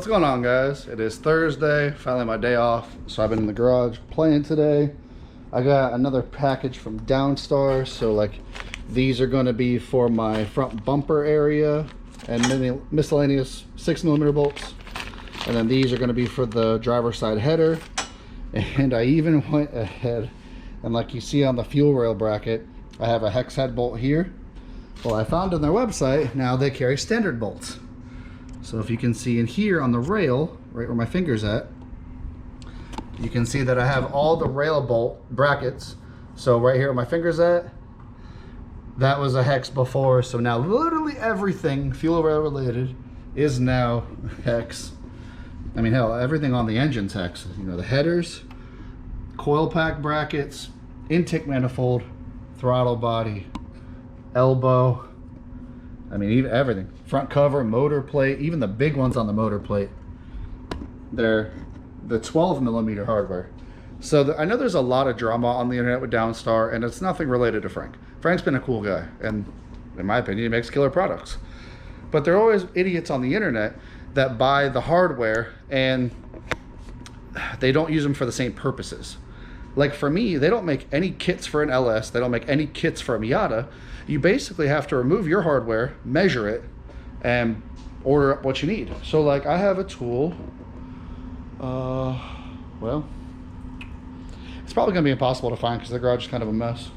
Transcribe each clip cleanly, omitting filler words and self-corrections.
What's going on, guys? It is Thursday, finally my day off, so I've been in the garage playing today. I got another package from Downstar, so like these are going to be for my front bumper area and many miscellaneous 6mm bolts, and then these are going to be for the driver's side header. And I even went ahead and, like you see on the fuel rail bracket, I have a hex head bolt here. Well, I found on their website now they carry standard bolts. So if you can see in here on the rail, right where my finger's at, you can see that I have all the rail bolt brackets. So right here where my finger's at, that was a hex before. So now literally everything fuel rail related is now hex. I mean, hell, everything on the engine's hex. You know, the headers, coil pack brackets, intake manifold, throttle body, elbow. I mean, even everything. Front cover, motor plate, even the big ones on the motor plate. They're the 12mm hardware. So I know there's a lot of drama on the internet with Downstar, and it's nothing related to Frank. Frank's been a cool guy, and in my opinion, he makes killer products. But there are always idiots on the internet that buy the hardware and they don't use them for the same purposes. Like for me, they don't make any kits for an LS. They don't make any kits for a Miata. You basically have to remove your hardware, measure it, and order up what you need. So like I have a tool, well, it's probably gonna be impossible to find because the garage is kind of a mess.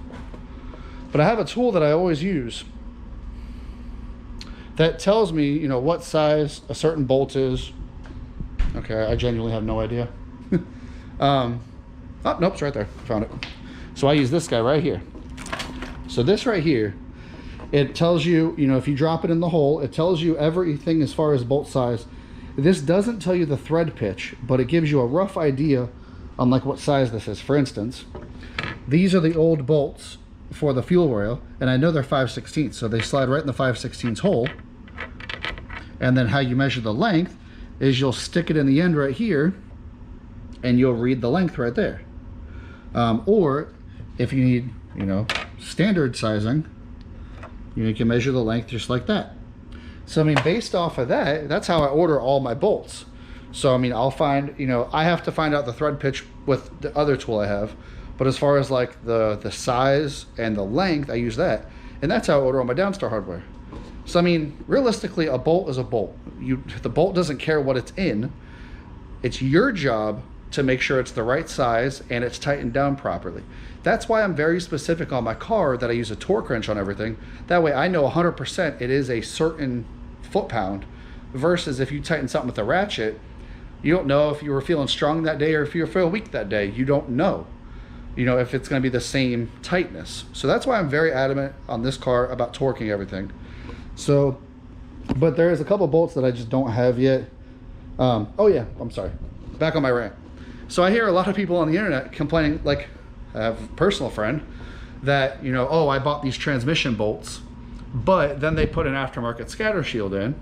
But I have a tool that I always use that tells me, you know, what size a certain bolt is. Okay, I genuinely have no idea. Oh, nope, it's right there. Found it. So I use this guy right here. So this right here, it tells you, you know, if you drop it in the hole, it tells you everything as far as bolt size. This doesn't tell you the thread pitch, but it gives you a rough idea on like what size this is. For instance, these are the old bolts for the fuel rail, and I know they're 5/16, so they slide right in the 5/16 hole. And then how you measure the length is you'll stick it in the end right here, and you'll read the length right there. Or if you need, you know, standard sizing, you can measure the length just like that. So I mean, based off of that, that's how I order all my bolts. So I mean, I'll find, you know, I have to find out the thread pitch with the other tool I have, but as far as like the size and the length, I use that, and that's how I order all my Downstar hardware. So I mean, realistically, a bolt is a bolt. The bolt doesn't care what it's in. It's your job to make sure it's the right size and it's tightened down properly. That's why I'm very specific on my car that I use a torque wrench on everything. That way I know 100% it is a certain foot-pound, versus if you tighten something with a ratchet, you don't know if you were feeling strong that day or if you were feeling weak that day. You don't know, you know, if it's gonna be the same tightness. So that's why I'm very adamant on this car about torquing everything. So, but there is a couple bolts that I just don't have yet. Oh yeah, I'm sorry. Back on my rant. So I hear a lot of people on the internet complaining, like I have a personal friend that, you know, oh, I bought these transmission bolts, but then they put an aftermarket scatter shield in.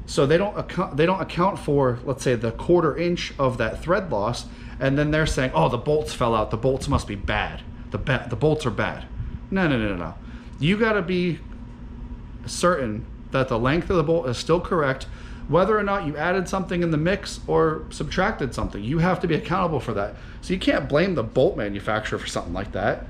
So they don't account for, let's say, the 1/4 inch of that thread loss, and then they're saying, oh, the bolts fell out, the bolts must be bad. The bolts are bad. No. You gotta be certain that the length of the bolt is still correct, whether or not you added something in the mix or subtracted something. You have to be accountable for that. So you can't blame the bolt manufacturer for something like that.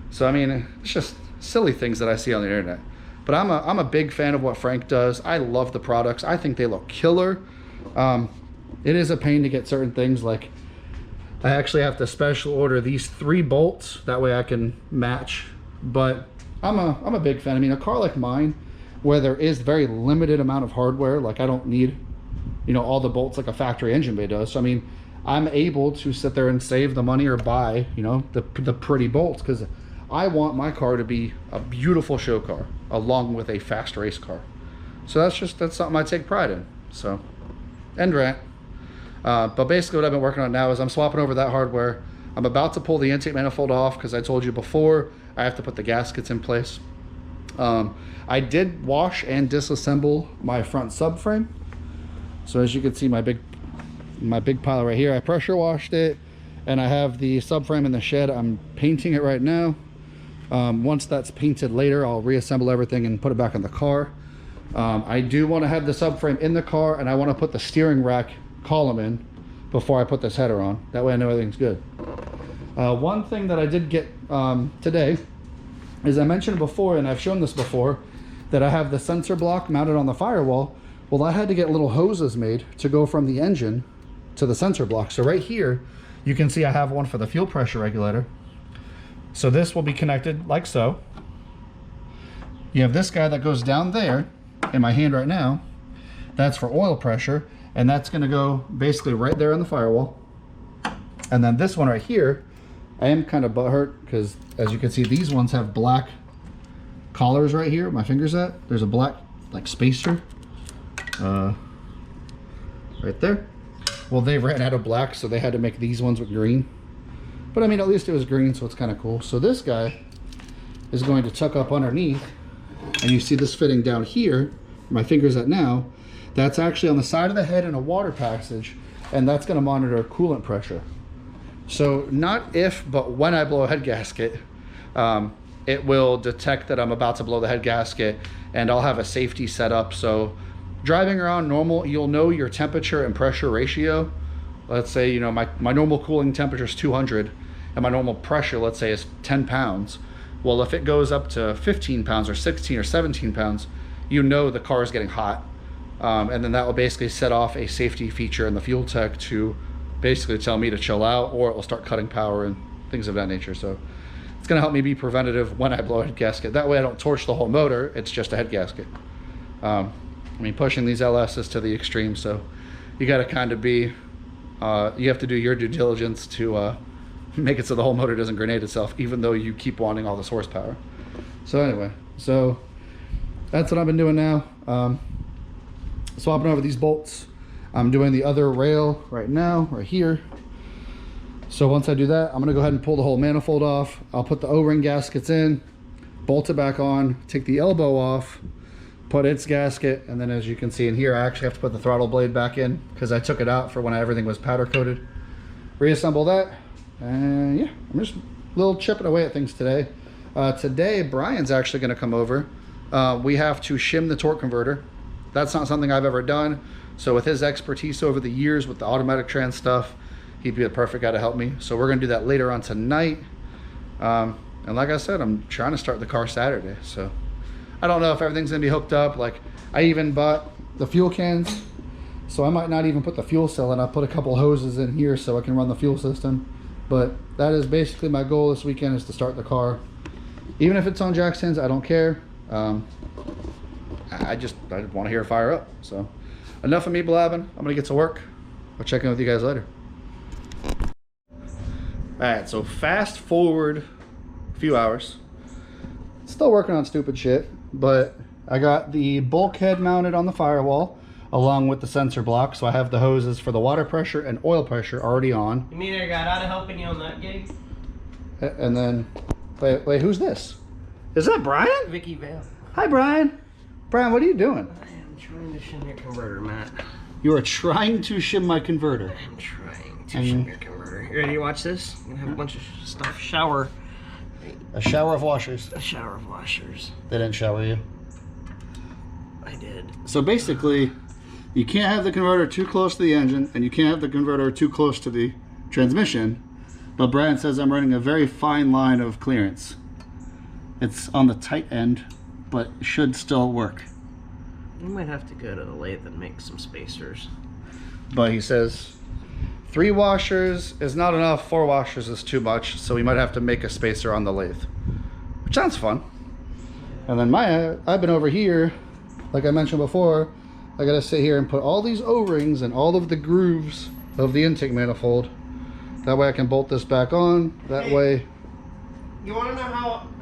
So I mean, it's just silly things that I see on the internet. But I'm a big fan of what Frank does. I love the products. I think they look killer. It is a pain to get certain things, like I actually have to special order these 3 bolts, that way I can match. But I'm a big fan. I mean, a car like mine, where there is very limited amount of hardware, like I don't need, you know, all the bolts like a factory engine bay does. So I mean, I'm able to sit there and save the money or buy, you know, the pretty bolts, because I want my car to be a beautiful show car along with a fast race car. So that's something I take pride in. So, end rant. But basically what I've been working on now is I'm swapping over that hardware. I'm about to pull the intake manifold off because I told you before I have to put the gaskets in place. I did wash and disassemble my front subframe. So as you can see, my big pile right here, I pressure washed it, and I have the subframe in the shed. I'm painting it right now. Once that's painted later, I'll reassemble everything and put it back in the car. I do want to have the subframe in the car, and I want to put the steering rack column in before I put this header on. That way I know everything's good. One thing that I did get today is I mentioned before, and I've shown this before, that I have the sensor block mounted on the firewall. Well, I had to get little hoses made to go from the engine to the sensor block. So right here, you can see I have one for the fuel pressure regulator. So this will be connected like so. You have this guy that goes down there in my hand right now. That's for oil pressure, and that's gonna go basically right there on the firewall. And then this one right here, I am kind of butthurt because as you can see, these ones have black collars right here, my finger's at. There's a black like spacer right there. Well, they ran out of black, so they had to make these ones with green. But I mean, at least it was green, so it's kind of cool. So this guy is going to tuck up underneath, and you see this fitting down here, where my finger's at now. That's actually on the side of the head in a water passage, and that's gonna monitor coolant pressure. So not if, but when I blow a head gasket, it will detect that I'm about to blow the head gasket, and I'll have a safety set up. So driving around normal, you'll know your temperature and pressure ratio. Let's say, you know, my normal cooling temperature is 200, and my normal pressure, let's say, is 10 pounds. Well, if it goes up to 15 pounds or 16 or 17 pounds, you know the car is getting hot. And then that will basically set off a safety feature in the fuel tech to basically tell me to chill out, or it will start cutting power and things of that nature. So it's gonna help me be preventative when I blow a head gasket. That way I don't torch the whole motor, it's just a head gasket. I mean, pushing these LSs to the extreme, so you gotta kind of be, you have to do your due diligence to make it so the whole motor doesn't grenade itself, even though you keep wanting all this horsepower. So anyway, so that's what I've been doing now. Swapping over these bolts. I'm doing the other rail right now, right here. So once I do that, I'm gonna go ahead and pull the whole manifold off. I'll put the O-ring gaskets in, bolt it back on, take the elbow off, put its gasket, and then as you can see in here, I actually have to put the throttle blade back in because I took it out for when everything was powder coated. Reassemble that, and yeah, I'm just a little chipping away at things today. Today, Brian's actually gonna come over. We have to shim the torque converter. That's not something I've ever done. So with his expertise over the years with the automatic trans stuff, he'd be the perfect guy to help me. So we're gonna do that later on tonight. And like I said, I'm trying to start the car Saturday. So I don't know if everything's gonna be hooked up. Like I even bought the fuel cans. So I might not even put the fuel cell in. I'll put a couple hoses in here so I can run the fuel system. But that is basically my goal this weekend, is to start the car. Even if it's on jack stands, I don't care. I just want to hear it fire up. So enough of me blabbing. I'm gonna get to work. I'll check in with you guys later. All right, so fast forward a few hours. Still working on stupid shit, but I got the bulkhead mounted on the firewall along with the sensor block. So I have the hoses for the water pressure and oil pressure already on. You mean I got out of helping you on that gig? And then, wait, who's this? Is that Brian? Vicky Vale. Hi, Brian. Brian, what are you doing? I am trying to shim your converter, Matt. You are trying to shim my converter. I'm trying to shim your converter. You ready to watch this? I'm gonna have a bunch of stuff. A shower of washers. A shower of washers. They didn't shower you? I did. So basically, you can't have the converter too close to the engine, and you can't have the converter too close to the transmission. But Brian says I'm running a very fine line of clearance. It's on the tight end, but should still work. You might have to go to the lathe and make some spacers. But he says 3 washers is not enough, 4 washers is too much, so we might have to make a spacer on the lathe, which sounds fun. And then I've been over here, like I mentioned before, I gotta sit here and put all these O-rings and all of the grooves of the intake manifold. That way I can bolt this back on. That way. You want to know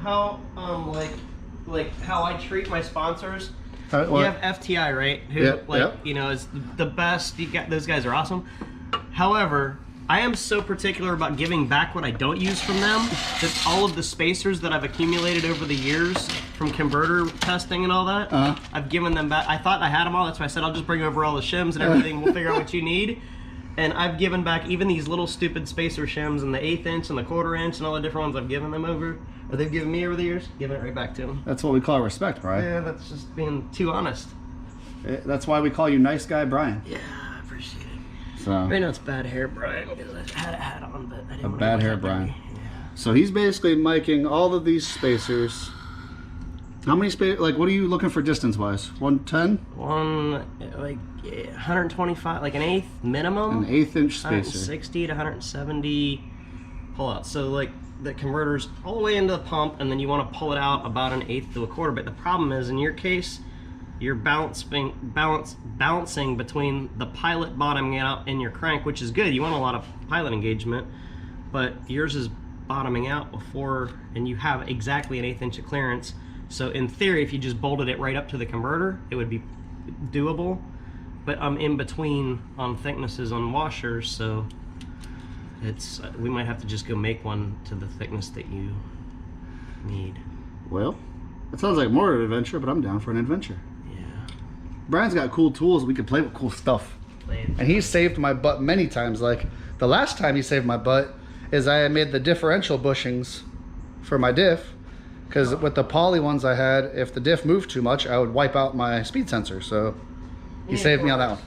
how like how I treat my sponsors? You have FTI, right? Who you know, is the best. Those guys are awesome. However, I am so particular about giving back what I don't use from them that all of the spacers that I've accumulated over the years from converter testing and all that, I've given them back. I thought I had them all. That's why I said I'll just bring over all the shims and everything. We'll figure out what you need. And I've given back even these little stupid spacer shims and the 1/8 inch and the 1/4 inch and all the different ones I've given them over, or they've given me over the years, giving it right back to them. That's what we call respect, right? Yeah, that's just being too honest. That's why we call you Nice Guy Brian. Yeah, I appreciate it. So right now it's bad hair Brian because I had a hat on, but I didn't want bad hair Brian. Yeah. So he's basically miking all of these spacers. How many like what are you looking for distance wise? 110? Like 125, like an eighth minimum. An 1/8 inch spacer. 160 to 170 pull out. So like the converter's all the way into the pump, and then you want to pull it out about an 1/8 to a quarter. But the problem is, in your case, you're balancing between the pilot bottoming out and your crank, which is good. You want a lot of pilot engagement, but yours is bottoming out before, and you have exactly an 1/8 inch of clearance. So in theory, if you just bolted it right up to the converter, it would be doable. But I'm in between on thicknesses on washers, so it's we might have to just go make one to the thickness that you need. Well, it sounds like more of an adventure, but I'm down for an adventure. Yeah. Brian's got cool tools. We can play with cool stuff. And he's saved my butt many times. Like the last time he saved my butt is I made the differential bushings for my diff. Because with the poly ones I had, if the diff moved too much, I would wipe out my speed sensor. So he saved me on that one.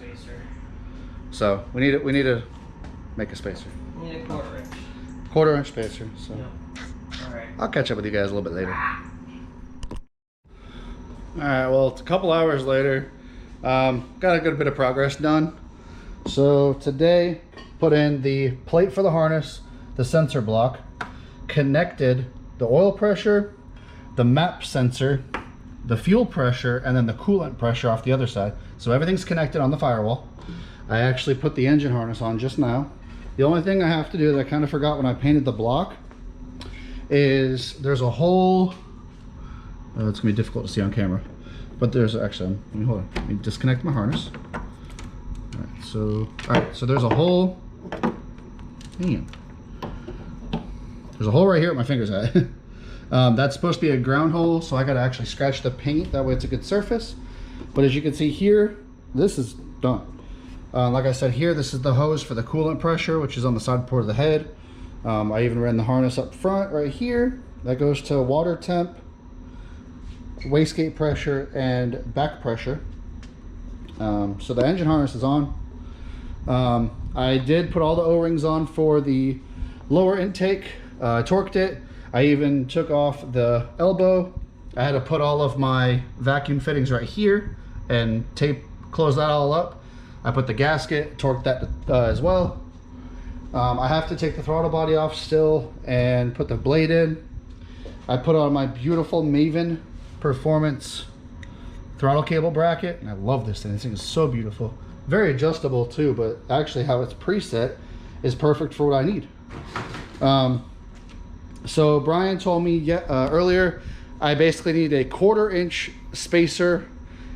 So we need to make a spacer. You need a 1/4 inch. 1/4 inch spacer. So Yep. All right. I'll catch up with you guys a little bit later. All right. Well, it's a couple hours later. Got a good bit of progress done. So today, put in the plate for the harness, the sensor block, connected the oil pressure, the map sensor, the fuel pressure, and then the coolant pressure off the other side. So everything's connected on the firewall. I actually put the engine harness on just now. The only thing I have to do that I kind of forgot when I painted the block is there's a hole. It's gonna be difficult to see on camera, but there's actually, let me hold on. Let me disconnect my harness. All right, so there's a hole. Damn. There's a hole right here at my finger's at. That's supposed to be a ground hole, so I gotta actually scratch the paint, that way it's a good surface. But as you can see here, this is done. Like I said here, this is the hose for the coolant pressure, which is on the side port of the head. I even ran the harness up front right here. That goes to water temp, wastegate pressure, and back pressure. So the engine harness is on. I did put all the O-rings on for the lower intake. I torqued it. I even took off the elbow. I had to put all of my vacuum fittings right here and close that all up. I put the gasket, torqued that as well. I have to take the throttle body off still and put the blade in. I put on my beautiful Maven Performance throttle cable bracket, and I love this thing. This thing is so beautiful. Very adjustable too, but actually how it's preset is perfect for what I need. So Brian told me earlier, I basically need a 1/4 inch spacer,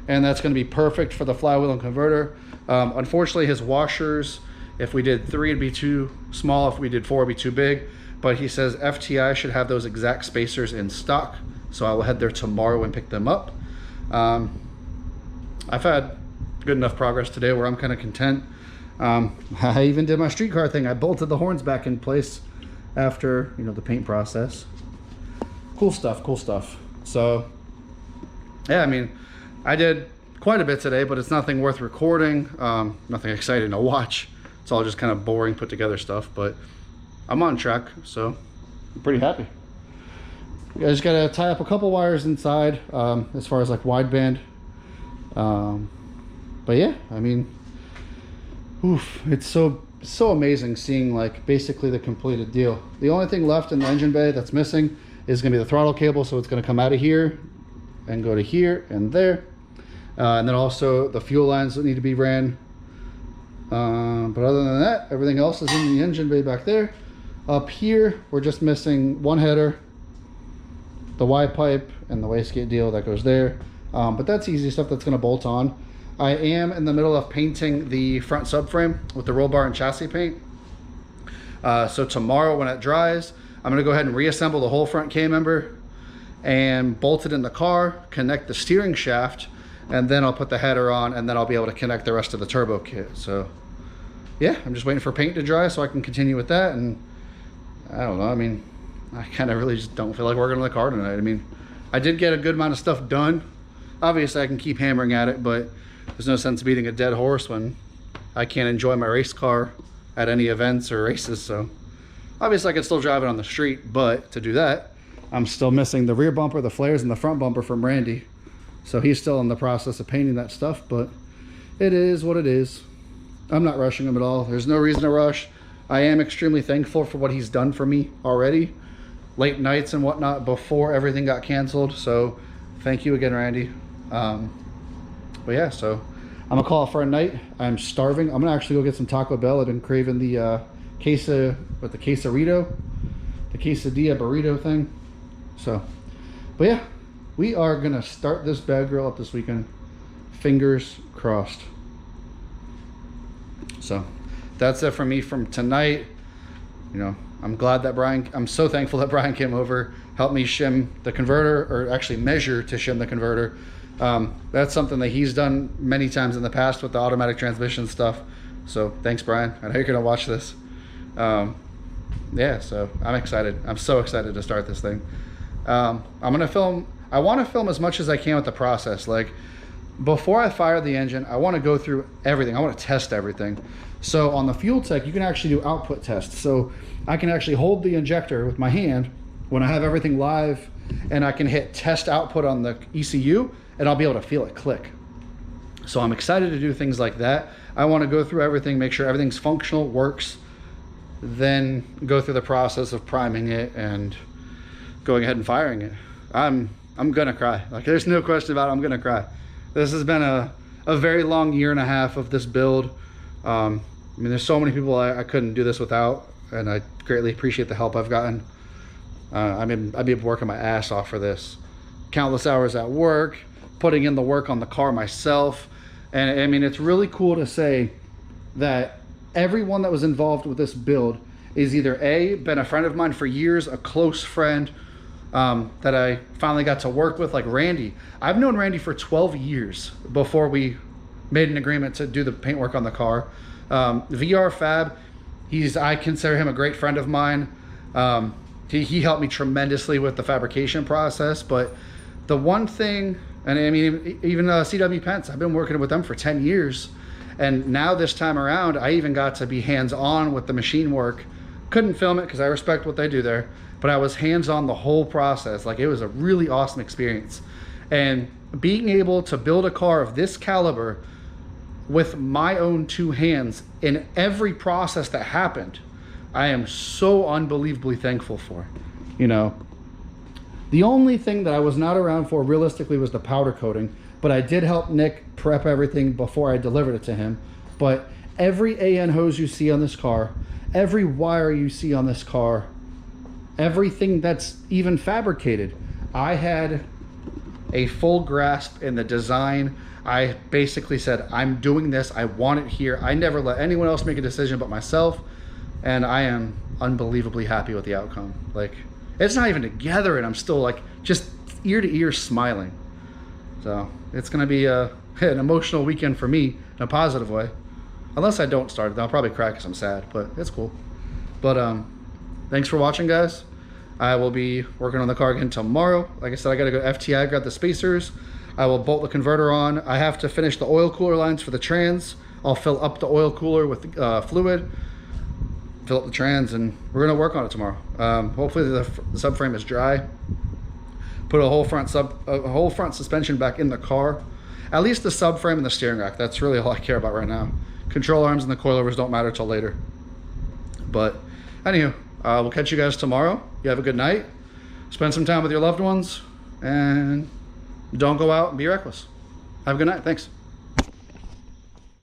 and that's going to be perfect for the flywheel and converter. Unfortunately, his washers, if we did 3, it'd be too small. If we did 4, it'd be too big. But he says FTI should have those exact spacers in stock, so I will head there tomorrow and pick them up. I've had good enough progress today where I'm kind of content. I even did my streetcar thing. I bolted the horns back in place after, you know, the paint process. Cool stuff, cool stuff. So yeah, I mean, I did quite a bit today, but it's nothing worth recording, nothing exciting to watch. It's all just kind of boring put together stuff, but I'm on track, so I'm pretty happy. I just gotta tie up a couple wires inside, as far as like wideband. But yeah, I mean, oof, it's so amazing seeing like basically the completed deal. The only thing left in the engine bay that's missing is gonna be the throttle cable, so it's gonna come out of here and go to here and there. And then also the fuel lines that need to be ran. But other than that, everything else is in the engine bay back there. Up here, we're just missing one header, the Y pipe, and the wastegate deal that goes there. But that's easy stuff that's gonna bolt on. I am in the middle of painting the front subframe with the roll bar and chassis paint. So tomorrow when it dries, I'm gonna go ahead and reassemble the whole front K-member and bolt it in the car, connect the steering shaft, and then I'll put the header on, and then I'll be able to connect the rest of the turbo kit. So yeah, I'm just waiting for paint to dry so I can continue with that. And I don't know, I mean, I kind of really just don't feel like working on the car tonight. I mean, I did get a good amount of stuff done. Obviously I can keep hammering at it, but there's no sense beating a dead horse when I can't enjoy my race car at any events or races. So obviously I can still drive it on the street, but to do that, I'm still missing the rear bumper, the flares, and the front bumper from Randy. So he's still in the process of painting that stuff, but it is what it is. I'm not rushing him at all. There's no reason to rush. I am extremely thankful for what he's done for me already. Late nights and whatnot before everything got canceled. So thank you again, Randy. But yeah, so I'm gonna call it for a night. I'm starving. I'm gonna actually go get some Taco Bell. I've been craving the quesadilla burrito thing. So, but yeah, we are gonna start this bad girl up this weekend. Fingers crossed. So that's it for me from tonight. You know, I'm so thankful that Brian came over, helped me shim the converter, or actually measure to shim the converter. That's something that he's done many times in the past with the automatic transmission stuff. So thanks, Brian. I know you're gonna watch this. Yeah, so I'm excited. I'm so excited to start this thing. I'm gonna film. I want to film as much as I can with the process. Like, before I fire the engine, I want to go through everything. I want to test everything. So on the fuel tech, you can actually do output tests. So I can actually hold the injector with my hand when I have everything live, and I can hit test output on the ECU, and I'll be able to feel it click. So I'm excited to do things like that. I want to go through everything, make sure everything's functional, works, then go through the process of priming it and going ahead and firing it. I'm gonna cry. Like, there's no question about it. I'm gonna cry. This has been a very long year and a half of this build. I mean, there's so many people I couldn't do this without, and I greatly appreciate the help I've gotten. I've been working my ass off for this. Countless hours at work, putting in the work on the car myself. And I mean, it's really cool to say that everyone that was involved with this build is either been a friend of mine for years, a close friend, that I finally got to work with, like Randy. I've known Randy for 12 years before we made an agreement to do the paintwork on the car. VR Fab, I consider him a great friend of mine. He helped me tremendously with the fabrication process. But the one thing, and I mean, even CW Pence, I've been working with them for 10 years. And now this time around, I even got to be hands-on with the machine work. Couldn't film it because I respect what they do there, but I was hands-on the whole process. Like, it was a really awesome experience. And being able to build a car of this caliber with my own two hands in every process that happened, I am so unbelievably thankful for. You know, the only thing that I was not around for realistically was the powder coating, but I did help Nick prep everything before I delivered it to him. But every AN hose you see on this car, every wire you see on this car, everything that's even fabricated, I had a full grasp in the design. I basically said, I'm doing this, I want it here. I never let anyone else make a decision but myself, and I am unbelievably happy with the outcome. Like, it's not even together and I'm still like just ear to ear smiling. So it's gonna be an emotional weekend for me in a positive way. Unless I don't start it, I'll probably cry because I'm sad, but it's cool. But thanks for watching, guys. I will be working on the car again tomorrow. Like I said, I gotta go FTI, grab the spacers. I will bolt the converter on. I have to finish the oil cooler lines for the trans. I'll fill up the oil cooler with fluid, fill up the trans, and we're gonna work on it tomorrow. Hopefully the subframe is dry. Put a whole front suspension back in the car. At least the subframe and the steering rack. That's really all I care about right now. Control arms and the coilovers don't matter till later. But anywho, we'll catch you guys tomorrow. You have a good night. Spend some time with your loved ones, and don't go out and be reckless. Have a good night. Thanks.